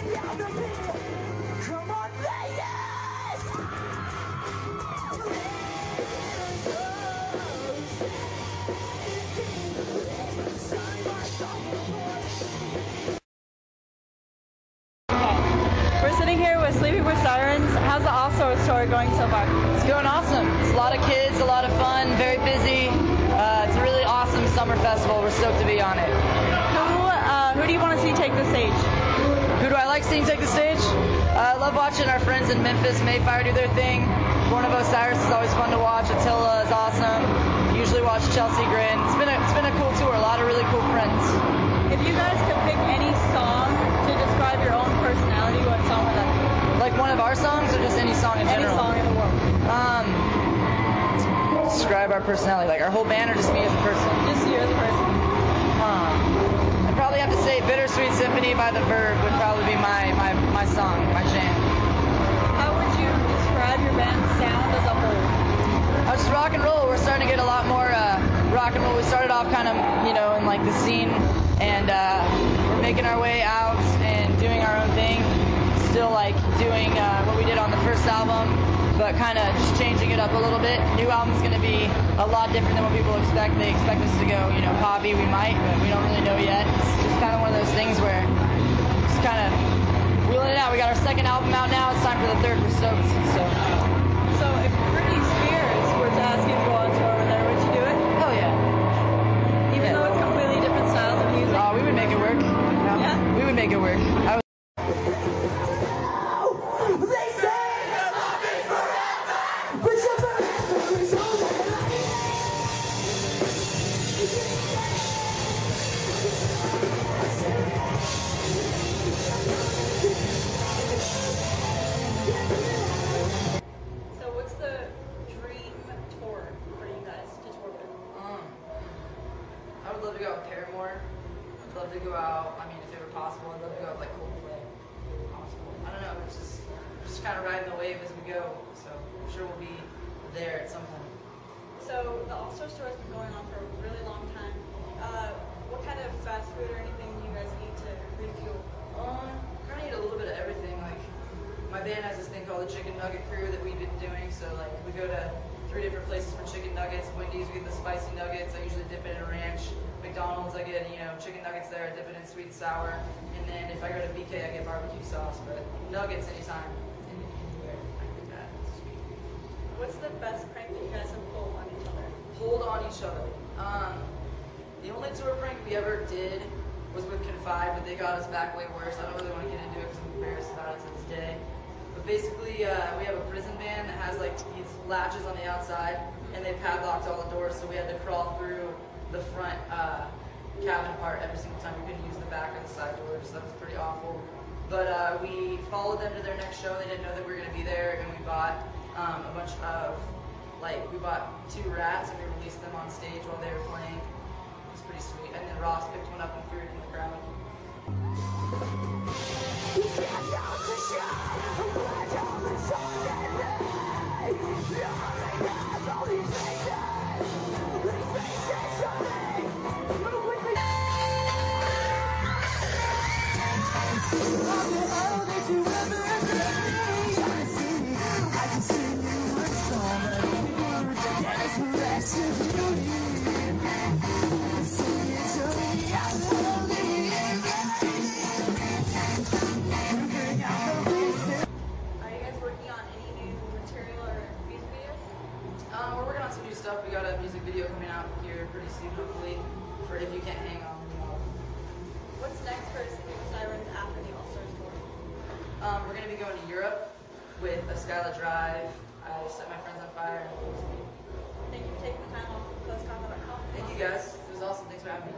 Come on, Vegas! We're sitting here with Sleeping with Sirens. How's the All-Star tour going so far? It's going awesome. It's a lot of kids, a lot of fun, very busy. It's a really awesome summer festival. We're stoked to be on it. Who do you want to see take the stage? Who do I like seeing take the stage? I love watching our friends in Memphis, Mayfire, do their thing. Born of Osiris is always fun to watch. Attila is awesome. Usually watch Chelsea grin. It's been a cool tour. A lot of really cool friends. If you guys could pick any song to describe your own personality, what song would that be? Like one of our songs or just any song in general? Any song in the world. Describe our personality, like our whole band or just me as a person? Just you as a person. I'd probably have to say Bittersweet Symphony by The Verb would probably be my song, my jam. How would you describe your band's sound as a whole? Just rock and roll. We're starting to get a lot more rock and roll. We started off kind of, in like the scene, and we're making our way out and doing our own thing. Still like doing what we did on the first album, but kind of just changing it up a little bit. New album's going to be a lot different than what people expect. They expect us to go, poppy. We might, but we don't really know yet. It's just kind of one of those things where just kind of wheeling it out. We got our second album out now. It's time for the third. We're stoked. So if Britney Spears were to ask you to go on tour over there, would you do it? Hell yeah. Even though it's completely different styles of music? Oh, we would make it work. Yeah? We would make it work. I would love to go out with Paramore. I'd love to go out, if it were possible, I'd love to go out with like Coldplay, if it were possible. I don't know, it's just kind of riding the wave as we go, so I'm sure we'll be there at some point. So the All-Star Tour has been going on for a really long time. What kind of fast food or anything do you guys eat to refuel? Trying to eat a little bit of everything. Like my band has this thing called the Chicken Nugget Crew that we've been doing, so like we go to 3 different places for chicken nuggets. Wendy's, we get the spicy nuggets. I usually dip it in ranch. McDonald's, I get chicken nuggets there. I dip it in sweet and sour. And then if I go to BK, I get barbecue sauce. But nuggets anytime, anywhere, I get that. It's sweet. What's the best prank that you guys have pulled on each other? Pulled on each other. The only tour prank we ever did was with Confide, but they got us back way worse. I don't really want to get into it because I'm embarrassed about it to this day. But basically, we have a prison van that has like these latches on the outside, and they padlocked all the doors, so we had to crawl through the front cabin part every single time. We couldn't use the back or the side doors, so that was pretty awful. But we followed them to their next show. They didn't know that we were going to be there, and we bought a bunch of, we bought 2 rats, and we released them on stage while they were playing. It was pretty sweet. And then Ross picked one up and threw it in the crowd. We're working on some new stuff. We got a music video coming out here pretty soon, hopefully, for If You Can't Hang On. What's next for Sleeping with Sirens after the All-Stars tour? We're going to be going to Europe with a Skyla Drive. I Set My Friends on Fire. And Thank you for taking the time off of postcom.com. Thank you guys. It was awesome. Thanks for having me.